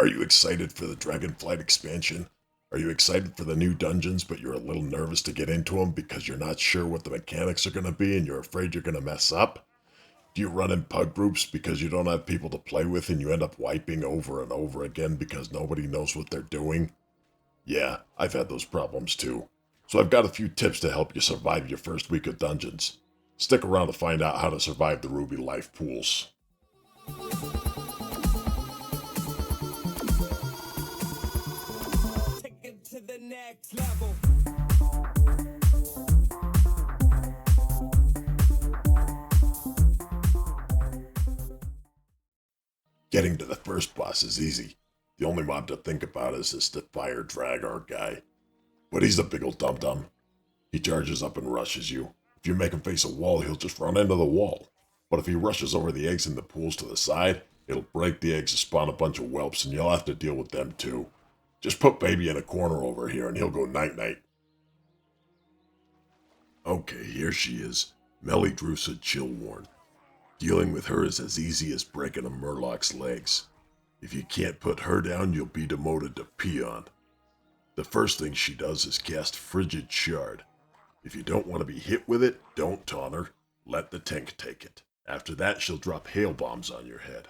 you excited for the Dragonflight expansion? Are you excited for the new dungeons, but you're a little nervous to get into them because you're not sure what the mechanics are going to be and you're afraid you're going to mess up? Do you run in pug groups because you don't have people to play with and you end up wiping over and over again because nobody knows what they're doing? Yeah, I've had those problems too. So I've got a few tips to help you survive your first week of dungeons. Stick around to find out how to survive the Ruby Life pools. Take it to the next level. Getting to the first boss is easy. The only mob to think about is this fire Draghar guy. But he's a big ol' dum-dum. He charges up and rushes you. If you make him face a wall, he'll just run into the wall. But if he rushes over the eggs in the pools to the side, it'll break the eggs and spawn a bunch of whelps and you'll have to deal with them too. Just put baby in a corner over here and he'll go night-night. Okay, here she is, Melidrussa Chillworn. Dealing with her is as easy as breaking a murloc's legs. If you can't put her down, you'll be demoted to peon. The first thing she does is cast Frigid Shard. If you don't want to be hit with it, don't taunt her. Let the tank take it. After that, she'll drop hail bombs on your head.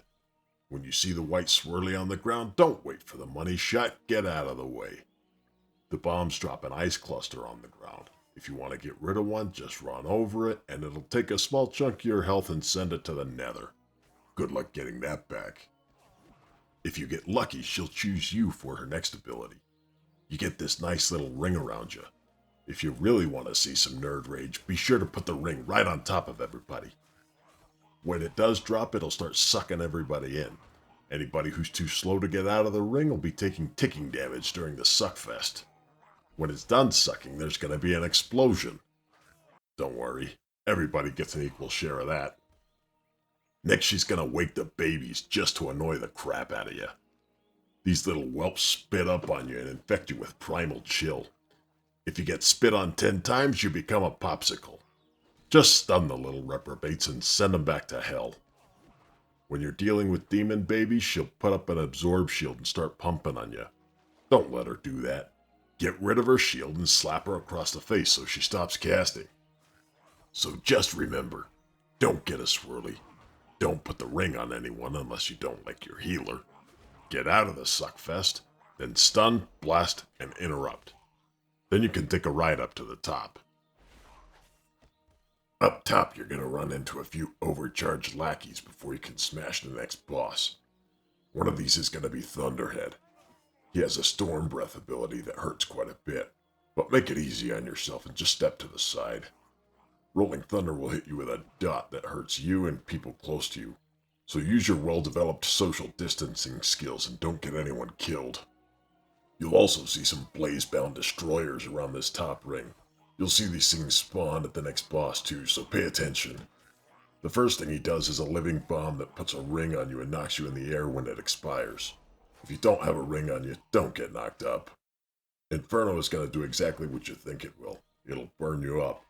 When you see the white swirly on the ground, don't wait for the money shot. Get out of the way. The bombs drop an ice cluster on the ground. If you want to get rid of one, just run over it, and it'll take a small chunk of your health and send it to the nether. Good luck getting that back. If you get lucky, she'll choose you for her next ability. You get this nice little ring around you. If you really want to see some nerd rage, be sure to put the ring right on top of everybody. When it does drop, it'll start sucking everybody in. Anybody who's too slow to get out of the ring will be taking ticking damage during the suckfest. When it's done sucking, there's going to be an explosion. Don't worry, everybody gets an equal share of that. Next, she's going to wake the babies just to annoy the crap out of you. These little whelps spit up on you and infect you with primal chill. If you get spit on 10 times, you become a popsicle. Just stun the little reprobates and send them back to hell. When you're dealing with demon babies, she'll put up an absorb shield and start pumping on you. Don't let her do that. Get rid of her shield and slap her across the face so she stops casting. So just remember, don't get a swirly. Don't put the ring on anyone unless you don't like your healer. Get out of the suckfest, then stun, blast, and interrupt. Then you can take a ride up to the top. Up top, you're going to run into a few overcharged lackeys before you can smash the next boss. One of these is going to be Thunderhead. He has a Storm Breath ability that hurts quite a bit, but make it easy on yourself and just step to the side. Rolling Thunder will hit you with a dot that hurts you and people close to you, so use your well-developed social distancing skills and don't get anyone killed. You'll also see some blaze-bound destroyers around this top ring. You'll see these things spawn at the next boss too, so pay attention. The first thing he does is a living bomb that puts a ring on you and knocks you in the air when it expires. If you don't have a ring on you, don't get knocked up. Inferno is going to do exactly what you think it will. It'll burn you up.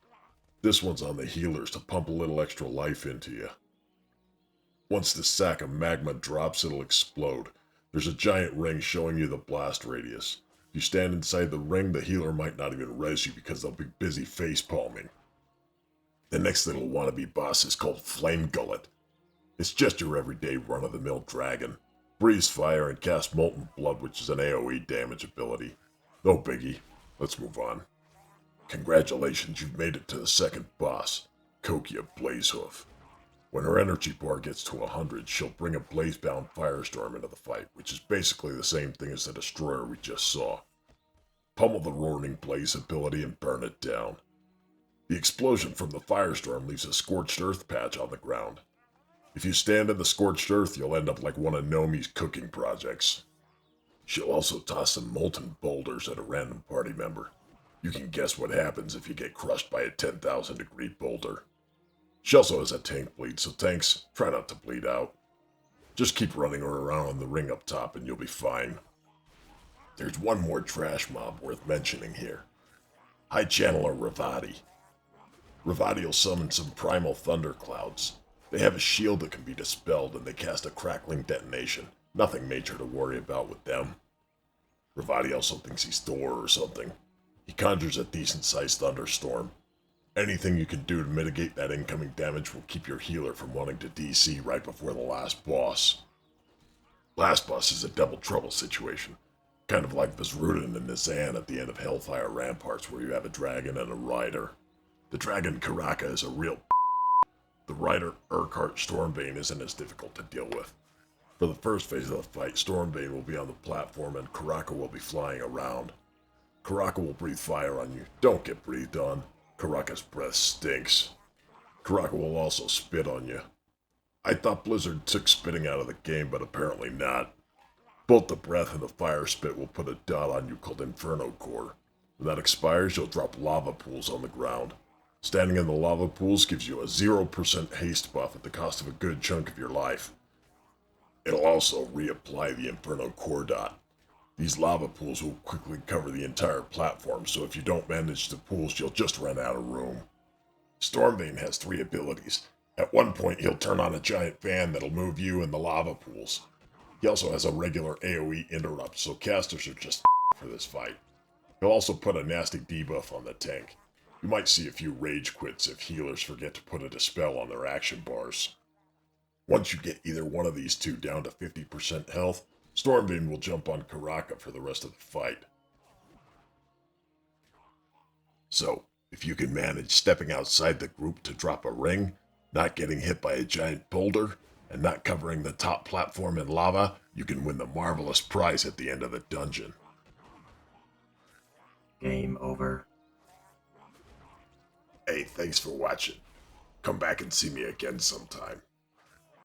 This one's on the healers to pump a little extra life into you. Once the sack of magma drops, it'll explode. There's a giant ring showing you the blast radius. If you stand inside the ring, the healer might not even res you because they'll be busy face-palming. The next little wannabe boss is called Flame Gullet. It's just your everyday run-of-the-mill dragon. Breathes fire and casts Molten Blood, which is an AoE damage ability. No biggie. Let's move on. Congratulations, you've made it to the second boss, Kokia Blazehoof. When her energy bar gets to 100, she'll bring a blaze-bound firestorm into the fight, which is basically the same thing as the destroyer we just saw. Pummel the Roaring Blaze ability and burn it down. The explosion from the firestorm leaves a scorched earth patch on the ground. If you stand in the scorched earth, you'll end up like one of Nomi's cooking projects. She'll also toss some molten boulders at a random party member. You can guess what happens if you get crushed by a 10,000 degree boulder. She also has a tank bleed, so tanks, try not to bleed out. Just keep running her around on the ring up top and you'll be fine. There's one more trash mob worth mentioning here. High Channeler Ravati. Ravati will summon some primal thunderclouds. They have a shield that can be dispelled and they cast a crackling detonation, Nothing major to worry about with them. Ravati also thinks he's Thor or something. He conjures a decent-sized thunderstorm. Anything you can do to mitigate that incoming damage will keep your healer from wanting to DC right before the last boss. Last boss is a double trouble situation. Kind of like Visruden and Nizan at the end of Hellfire Ramparts where you have a dragon and a rider. The dragon Kyrakka is a real The rider Urquhart Stormvein isn't as difficult to deal with. For the first phase of the fight, Stormvein will be on the platform and Kyrakka will be flying around. Kyrakka will breathe fire on you. Don't get breathed on. Kyrakka's breath stinks. Kyrakka will also spit on you. I thought Blizzard took spitting out of the game, but apparently not. Both the breath and the fire spit will put a dot on you called Inferno Core. When that expires, you'll drop lava pools on the ground. Standing in the lava pools gives you a 0% haste buff at the cost of a good chunk of your life. It'll also reapply the Inferno Core dot. These lava pools will quickly cover the entire platform, so if you don't manage the pools, you'll just run out of room. Stormvein has 3 abilities. At one point, he'll turn on a giant fan that'll move you in the lava pools. He also has a regular AoE interrupt, so casters are just for this fight. He'll also put a nasty debuff on the tank. You might see a few rage quits if healers forget to put a dispel on their action bars. Once you get either one of these two down to 50% health, Stormvein will jump on Kyrakka for the rest of the fight. So, if you can manage stepping outside the group to drop a ring, not getting hit by a giant boulder, and not covering the top platform in lava, you can win the marvelous prize at the end of the dungeon. Game over. Hey, thanks for watching. Come back and see me again sometime.